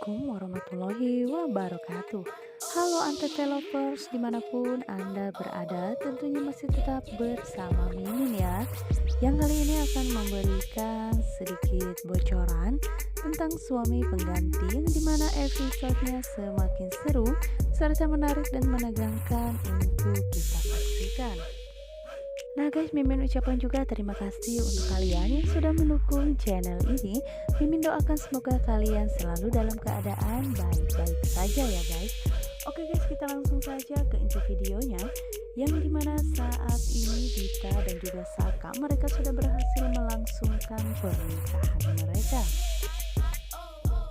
Assalamualaikum warahmatullahi wabarakatuh. Halo Antv lovers, dimanapun Anda berada, tentunya masih tetap bersama Mimin ya. Yang kali ini akan memberikan sedikit bocoran tentang suami pengganti, yang dimana episodenya semakin seru serta menarik dan menegangkan untuk kita saksikan. Nah guys, Mimin ucapkan juga terima kasih untuk kalian yang sudah mendukung channel ini. Mimin doakan semoga kalian selalu dalam keadaan baik-baik saja ya guys. Oke guys, kita langsung saja ke inti videonya, yang dimana saat ini Dita dan juga Saka mereka sudah berhasil melangsungkan pernikahan mereka.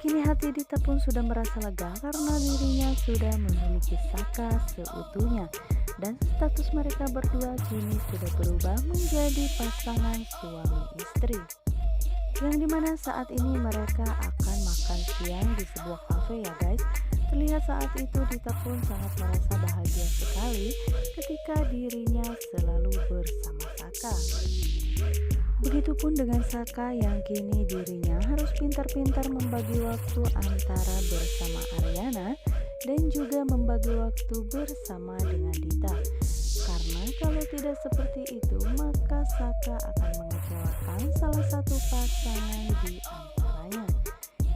Kini hati Dita pun sudah merasa lega karena dirinya sudah memiliki Saka seutuhnya. Dan status mereka berdua kini sudah berubah menjadi pasangan suami istri, yang dimana saat ini mereka akan makan siang di sebuah kafe ya guys. Terlihat saat itu Dita pun sangat merasa bahagia sekali ketika dirinya selalu bersama Saka. Begitupun dengan Saka yang kini dirinya harus pintar-pintar membagi waktu antara bersama Ariana dan juga membagi waktu bersama dengan Dita. Karena kalau tidak seperti itu, maka Saka akan mengecewakan salah satu pasangan di antaranya.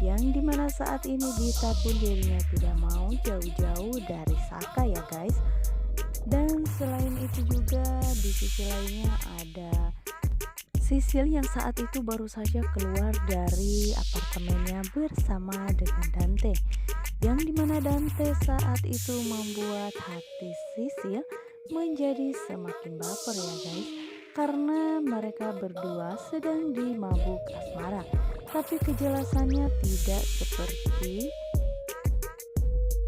Yang dimana saat ini Dita pun dirinya tidak mau jauh-jauh dari Saka ya guys. Dan selain itu juga di sisi lainnya ada Sisil yang saat itu baru saja keluar dari apartemennya bersama dengan Dante, yang dimana Dante saat itu membuat hati Sisil menjadi semakin baper ya guys, karena mereka berdua sedang di mabuk asmara, tapi kejelasannya tidak seperti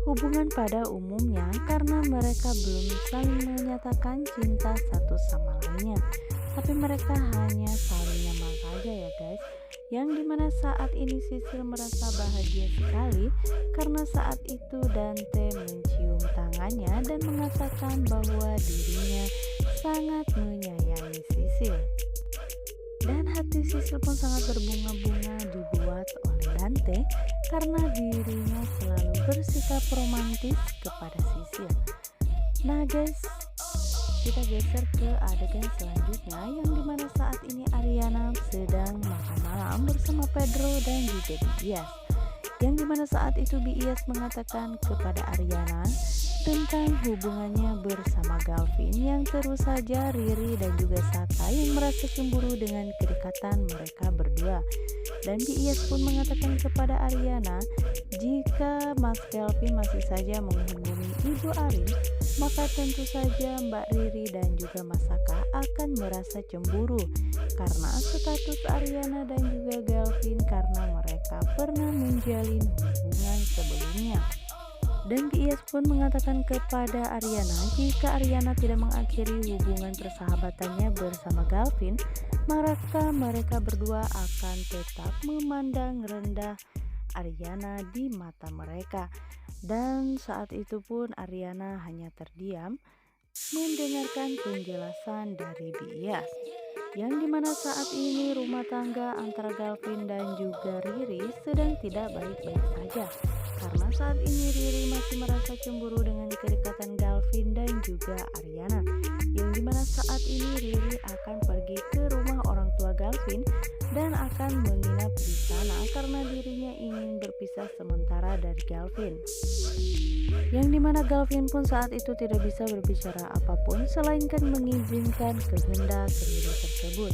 hubungan pada umumnya karena mereka belum saling menyatakan cinta satu sama lainnya, tapi mereka hanya saling nyaman saja ya guys. Yang dimana saat ini Sisil merasa bahagia sekali karena saat itu Dante mencium tangannya dan mengatakan bahwa dirinya sangat menyayangi Sisil. Dan hati Sisil pun sangat berbunga-bunga dibuat oleh Dante karena dirinya selalu bersikap romantis kepada Sisil. Nah guys, kita geser ke adegan selanjutnya, yang dimana saat ini Ariana sedang makan malam bersama Pedro dan juga Bias. Yang dimana saat itu Bias mengatakan kepada Ariana tentang hubungannya bersama Galvin, yang terus saja Riri dan juga Saka yang merasa cemburu dengan kedekatan mereka berdua. Dan Bias pun mengatakan kepada Ariana, jika Mas Galvin masih saja menghubungi Ibu Arin, maka tentu saja Mbak Riri dan juga Mas Saka akan merasa cemburu karena status Ariana dan juga Galvin karena mereka pernah menjalin hubungan sebelumnya. Dan Bias pun mengatakan kepada Ariana, jika Ariana tidak mengakhiri hubungan persahabatannya bersama Galvin, maka mereka berdua akan tetap memandang rendah Ariana di mata mereka. Dan saat itu pun Ariana hanya terdiam mendengarkan penjelasan dari Bias, yang dimana saat ini rumah tangga antara Galvin dan juga Riri sedang tidak baik-baik saja, karena saat ini Riri masih merasa cemburu dengan kedekatan Galvin dan juga Ariana, yang dimana saat ini Riri akan pergi ke rumah orang tua Galvin dan akan menginap di sana karena dirinya ingin berpisah sementara dari Galvin. Yang dimana Galvin pun saat itu tidak bisa berbicara apapun selainkan mengizinkan kehendak Riri tersebut.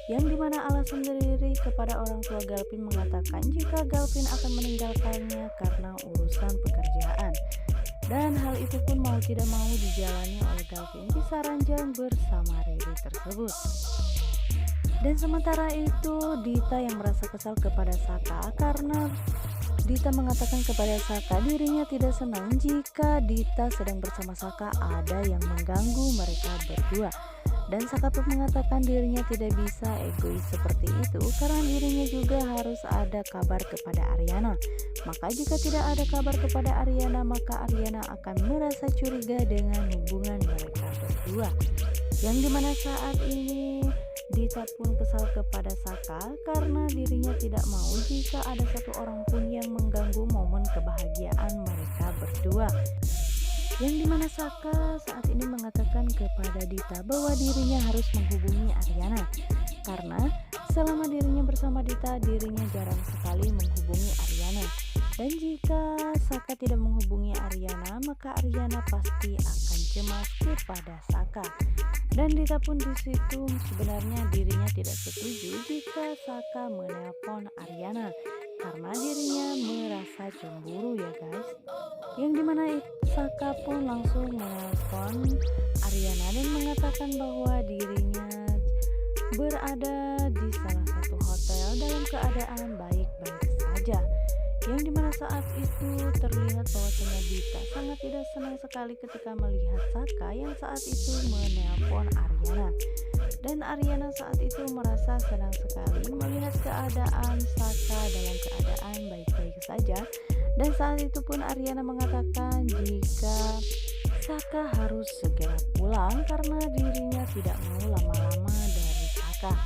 Yang dimana alasan Riri kepada orang tua Galvin mengatakan jika Galvin akan meninggalkannya karena urusan pekerjaan. Dan hal itu pun mau tidak mau dijalani oleh Galvin bisa ranjang bersama Riri tersebut. Dan sementara itu Dita yang merasa kesal kepada Saka karena Dita mengatakan kepada Saka dirinya tidak senang jika Dita sedang bersama Saka ada yang mengganggu mereka berdua. Dan Saka pun mengatakan dirinya tidak bisa egois seperti itu karena dirinya juga harus ada kabar kepada Ariana. Maka jika tidak ada kabar kepada Ariana, maka Ariana akan merasa curiga dengan hubungan mereka berdua. Yang dimana saat ini Dita pun kesal kepada Saka karena dirinya tidak mau jika ada satu orang pun yang mengganggu momen kebahagiaan mereka berdua. Yang dimana Saka saat ini mengatakan kepada Dita bahwa dirinya harus menghubungi Aryana karena selama dirinya bersama Dita, dirinya jarang sekali menghubungi Aryana. Dan jika Saka tidak menghubungi Aryana, maka Aryana pasti akan cemas kepada Saka. Dan Dita pun di situ sebenarnya dirinya tidak setuju jika Saka menelpon Aryana karena dirinya merasa cemburu ya guys. Yang dimana Saka pun langsung menelpon Aryana dan mengatakan bahwa dirinya berada di salah satu hotel dalam keadaan baik-baik saja. Yang dimana saat itu terlihat bahwa Dita sangat tidak senang sekali ketika melihat Saka yang saat itu menelpon Aryana. Dan Aryana saat itu merasa senang sekali melihat keadaan Saka dalam keadaan baik-baik saja. Dan saat itu pun Aryana mengatakan jika Saka harus segera pulang karena dirinya tidak mau lama-lama dari Saka.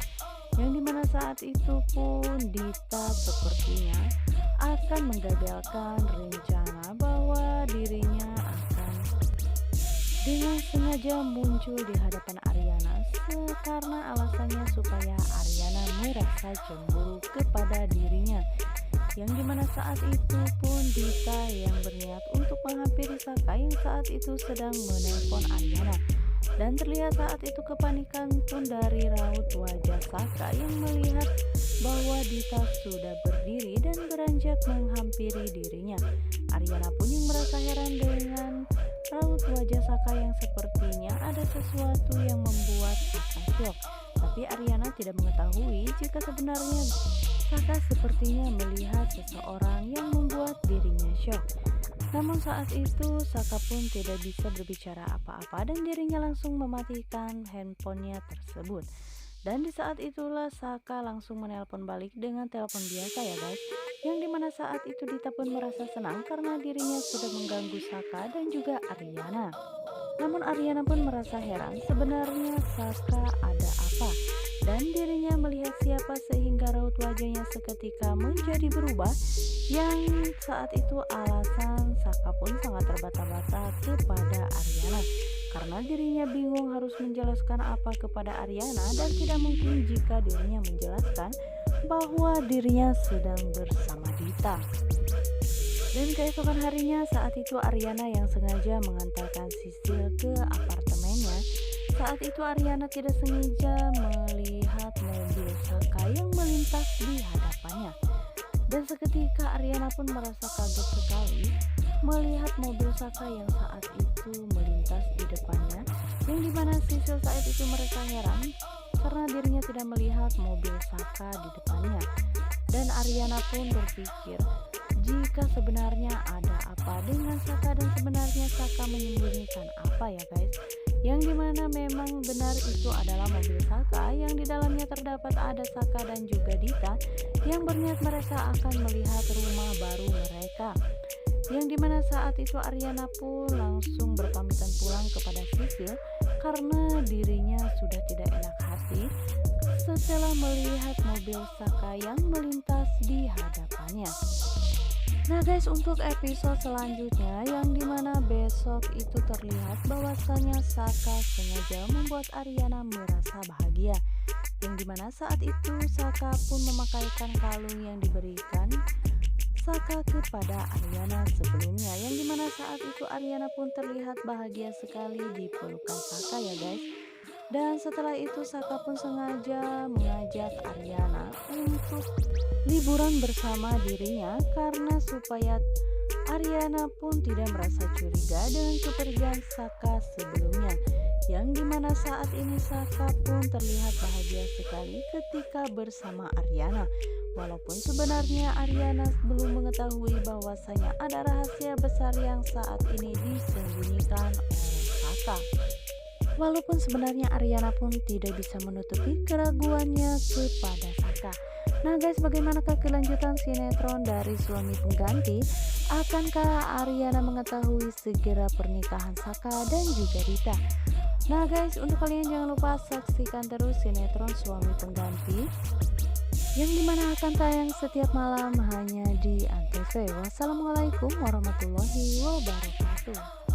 Yang dimana saat itu pun Dita sepertinya akan menggagalkan rencana bahwa dirinya akan dengan sengaja muncul di hadapan Aryana karena alasannya supaya Aryana merasa cemburu kepada dirinya. Yang dimana saat itu pun Dita yang berniat untuk menghampiri Saka yang saat itu sedang menelpon Aryana. Dan terlihat saat itu kepanikan pun dari raut wajah Saka yang melihat bahwa Dita sudah berdiri dan beranjak menghampiri dirinya. Aryana pun yang merasa heran dengan raut wajah Saka yang sepertinya ada sesuatu yang membuat Saka syok. Tapi Aryana tidak mengetahui jika sebenarnya Saka sepertinya melihat seseorang yang membuat dirinya syok. Namun saat itu Saka pun tidak bisa berbicara apa-apa dan dirinya langsung mematikan handphonenya tersebut. Dan di saat itulah Saka langsung menelpon balik dengan telepon biasa ya guys. Yang dimana saat itu Dita pun merasa senang karena dirinya sudah mengganggu Saka dan juga Aryana. Namun Aryana pun merasa heran sebenarnya Saka ada apa. Dan dirinya melihat siapa sehingga raut wajahnya seketika menjadi berubah. Yang saat itu alasan Saka pun sangat terbata-bata kepada Aryana karena dirinya bingung harus menjelaskan apa kepada Aryana dan tidak mungkin jika dirinya menjelaskan bahwa dirinya sedang bersama Dita. Dan keesokan harinya saat itu Aryana yang sengaja mengantarkan Sisil ke apartemennya. Saat itu Aryana tidak sengaja melihat mobil Saka yang melintas di hadapannya. Dan seketika Aryana pun merasa kaget sekali melihat mobil Saka yang saat itu melintas di depannya. Yang dimana Sisil saat itu merasa heran karena dirinya tidak melihat mobil Saka di depannya. Dan Aryana pun berpikir jika sebenarnya ada apa dengan Saka dan sebenarnya Saka menyembunyikan apa ya guys. Yang dimana memang benar itu adalah mobil Saka yang di dalamnya terdapat ada Saka dan juga Dita yang berniat mereka akan melihat rumah baru mereka. Yang dimana saat itu Aryana pun langsung berpamitan pulang kepada Sisil karena dirinya sudah tidak enak hati setelah melihat mobil Saka yang melintas di hadapannya. Nah guys, untuk episode selanjutnya yang dimana besok itu terlihat bahwasanya Saka sengaja membuat Aryana merasa bahagia. Yang dimana saat itu Saka pun memakaikan kalung yang diberikan Saka kepada Aryana sebelumnya. Yang dimana saat itu Aryana pun terlihat bahagia sekali di pelukan Saka ya guys. Dan setelah itu Saka pun sengaja mengajak Aryana untuk liburan bersama dirinya karena supaya Aryana pun tidak merasa curiga dengan kepergian Saka sebelumnya. Yang dimana saat ini Saka pun terlihat bahagia sekali ketika bersama Aryana. Walaupun sebenarnya Aryana belum mengetahui bahwasanya ada rahasia besar yang saat ini disembunyikan oleh Saka. Walaupun sebenarnya Aryana pun tidak bisa menutupi keraguannya kepada Saka. Nah guys, bagaimanakah kelanjutan sinetron dari Suami Pengganti? Akankah Aryana mengetahui segera pernikahan Saka dan juga Dita? Nah guys, untuk kalian jangan lupa saksikan terus sinetron Suami Pengganti yang dimana akan tayang setiap malam hanya di Antv. Wassalamualaikum warahmatullahi wabarakatuh.